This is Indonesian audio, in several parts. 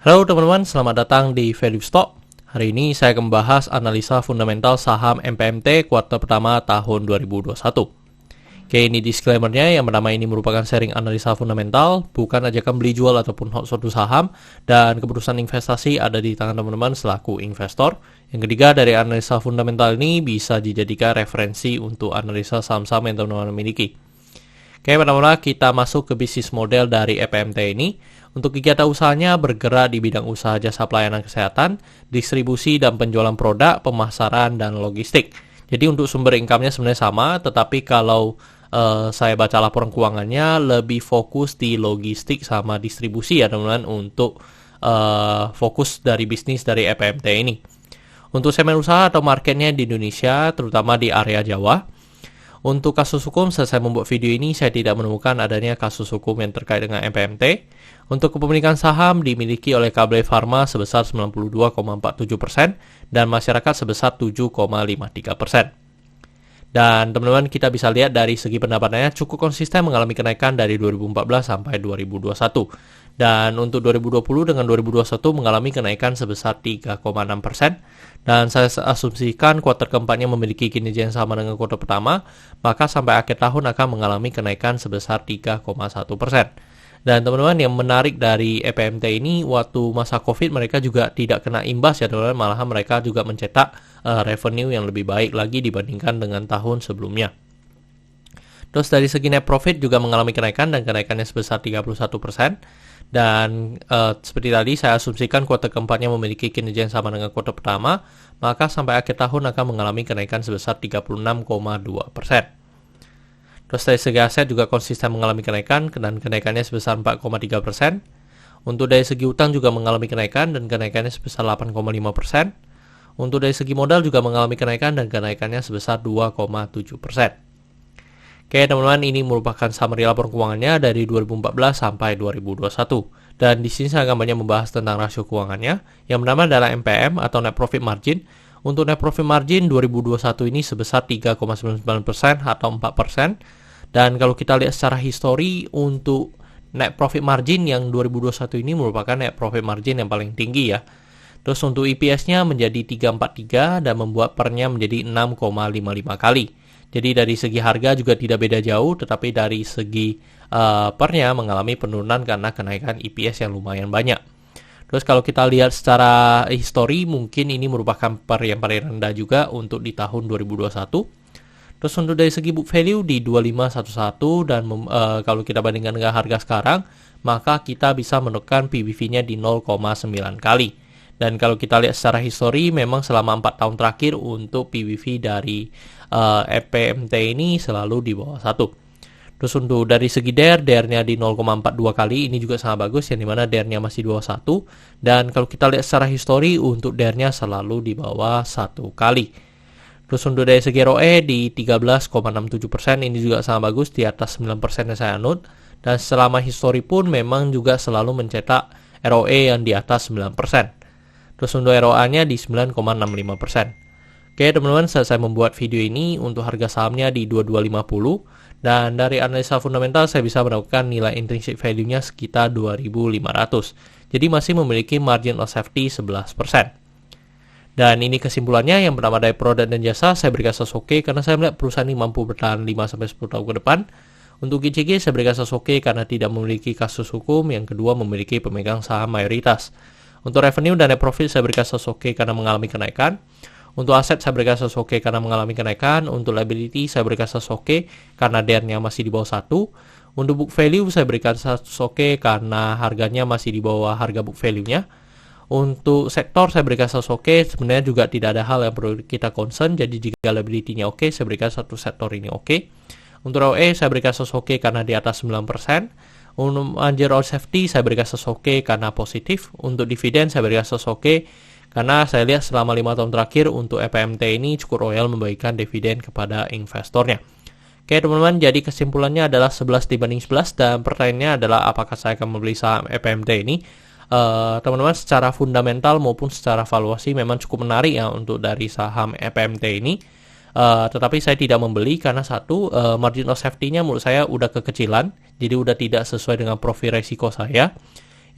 Halo teman-teman, selamat datang di Value Stock. Hari ini saya akan membahas analisa fundamental saham MPMT kuartal pertama tahun 2021. Oke, ini disclaimer-nya, yang pertama ini merupakan sharing analisa fundamental, bukan ajakan beli jual ataupun suatu saham, dan keputusan investasi ada di tangan teman-teman selaku investor. Yang ketiga, dari analisa fundamental ini bisa dijadikan referensi untuk analisa saham-saham yang teman-teman miliki. Oke, pertama kita masuk ke bisnis model dari EPMT ini. Untuk kegiatan usahanya bergerak di bidang usaha jasa pelayanan kesehatan, distribusi dan penjualan produk, pemasaran, dan logistik. Jadi untuk sumber income-nya sebenarnya sama, tetapi kalau saya baca laporan keuangannya lebih fokus di logistik sama distribusi ya teman-teman untuk fokus dari bisnis dari EPMT ini. Untuk segmen usaha atau marketnya di Indonesia, terutama di area Jawa. Untuk kasus hukum, selesai membuat video ini, saya tidak menemukan adanya kasus hukum yang terkait dengan MPMT. Untuk kepemilikan saham dimiliki oleh KB Pharma sebesar 92,47% dan masyarakat sebesar 7,53%. Dan teman-teman kita bisa lihat dari segi pendapatannya cukup konsisten mengalami kenaikan dari 2014 sampai 2021. Dan untuk 2020 dengan 2021 mengalami kenaikan sebesar 3,6%. Dan saya asumsikan kuartal keempatnya memiliki kinerja yang sama dengan kuartal pertama, maka sampai akhir tahun akan mengalami kenaikan sebesar 3,1%. Dan teman-teman yang menarik dari EPMT ini, waktu masa COVID mereka juga tidak kena imbas ya teman-teman, malahan mereka juga mencetak revenue yang lebih baik lagi dibandingkan dengan tahun sebelumnya. Terus dari segi net profit juga mengalami kenaikan dan kenaikannya sebesar 31%. Dan seperti tadi saya asumsikan kuartal keempatnya memiliki kinerja yang sama dengan kuartal pertama, maka sampai akhir tahun akan mengalami kenaikan sebesar 36,2%. Terus dari segi aset juga konsisten mengalami kenaikan dan kenaikannya sebesar 4,3%. Untuk dari segi utang juga mengalami kenaikan dan kenaikannya sebesar 8,5%. Untuk dari segi modal juga mengalami kenaikan dan kenaikannya sebesar 2,7%. Oke teman-teman, ini merupakan summary laporan keuangannya dari 2014 sampai 2021. Dan di sini saya akan banyak membahas tentang rasio keuangannya. Yang pertama adalah NPM atau Net Profit Margin. Untuk Net Profit Margin 2021 ini sebesar 3,99% atau 4%. Dan kalau kita lihat secara histori untuk Net Profit Margin yang 2021 ini merupakan Net Profit Margin yang paling tinggi ya. Terus untuk EPS-nya menjadi 343 dan membuat PER-nya menjadi 6,55 kali. Jadi dari segi harga juga tidak beda jauh, tetapi dari segi PER-nya mengalami penurunan karena kenaikan EPS yang lumayan banyak. Terus kalau kita lihat secara histori, mungkin ini merupakan PER yang paling rendah juga untuk di tahun 2021. Terus untuk dari segi book value di 2511 dan kalau kita bandingkan dengan harga sekarang, maka kita bisa menekan PBV-nya di 0,9 kali. Dan kalau kita lihat secara histori, memang selama 4 tahun terakhir untuk PBV dari EPMT ini selalu di bawah 1. Terus untuk dari segi DER-nya di 0,42 kali, ini juga sangat bagus, yang dimana DER-nya masih di bawah 1. Dan kalau kita lihat secara histori, untuk DER-nya selalu di bawah 1 kali. Terus untuk dari segi ROE di 13,67%, ini juga sangat bagus, di atas 9% yang saya anut. Dan selama histori pun memang juga selalu mencetak ROE yang di atas 9%. Terus untuk ROA-nya di 9,65%. Oke teman-teman, saya membuat video ini untuk harga sahamnya di 2250. Dan dari analisa fundamental saya bisa menemukan nilai intrinsic value-nya sekitar 2500. Jadi masih memiliki margin of safety 11%. Dan ini kesimpulannya, yang pertama dari produk dan jasa saya berikan kasus oke karena saya melihat perusahaan ini mampu bertahan 5-10 tahun ke depan. Untuk GCG saya berikan kasus oke karena tidak memiliki kasus hukum. Yang kedua memiliki pemegang saham mayoritas. Untuk revenue dan net profit saya berikan kasus oke karena mengalami kenaikan. Untuk aset saya berikan kasus oke karena mengalami kenaikan. Untuk liability saya berikan kasus oke karena DER-nya masih di bawah 1. Untuk book value saya berikan kasus oke karena harganya masih di bawah harga book value-nya. Untuk sektor saya berikan kasus oke, sebenarnya juga tidak ada hal yang perlu kita concern. Jadi jika liability-nya oke, saya berikan satu sektor ini oke. Untuk ROE saya berikan kasus oke karena di atas 9%. Untuk margin of safety saya berikan kasus oke karena positif. Untuk dividen saya berikan kasus oke karena saya lihat selama 5 tahun terakhir untuk EPMT ini cukup royal membagikan dividen kepada investornya. Oke teman-teman, jadi kesimpulannya adalah 11 dibanding 11 dan pertanyaannya adalah apakah saya akan membeli saham EPMT ini. Teman-teman, secara fundamental maupun secara valuasi memang cukup menarik ya untuk dari saham EPMT ini. Tetapi saya tidak membeli karena satu, margin of safety-nya menurut saya udah kekecilan, jadi udah tidak sesuai dengan profil resiko saya.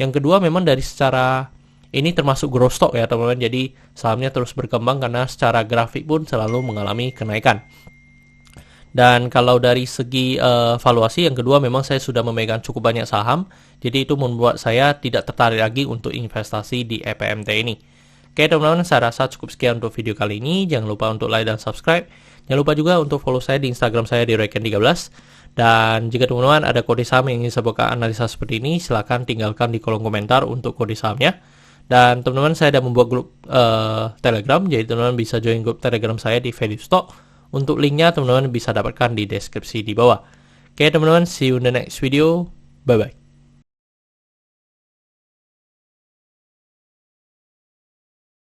Yang kedua, memang dari secara Ini termasuk growth stock ya teman-teman, jadi sahamnya terus berkembang karena secara grafik pun selalu mengalami kenaikan. Dan kalau dari segi valuasi, yang kedua memang saya sudah memegang cukup banyak saham, jadi itu membuat saya tidak tertarik lagi untuk investasi di EPMT ini. Oke teman-teman, saya rasa cukup sekian untuk video kali ini. Jangan lupa untuk like dan subscribe. Jangan lupa juga untuk follow saya di Instagram saya di Reken13. Dan jika teman-teman ada kode saham yang ingin saya buka analisa seperti ini, silahkan tinggalkan di kolom komentar untuk kode sahamnya. Dan teman-teman, saya ada membuat grup Telegram, jadi teman-teman bisa join grup Telegram saya di Value Stock. Untuk linknya teman-teman bisa dapatkan di deskripsi di bawah. Oke teman-teman, see you in the next video. Bye-bye.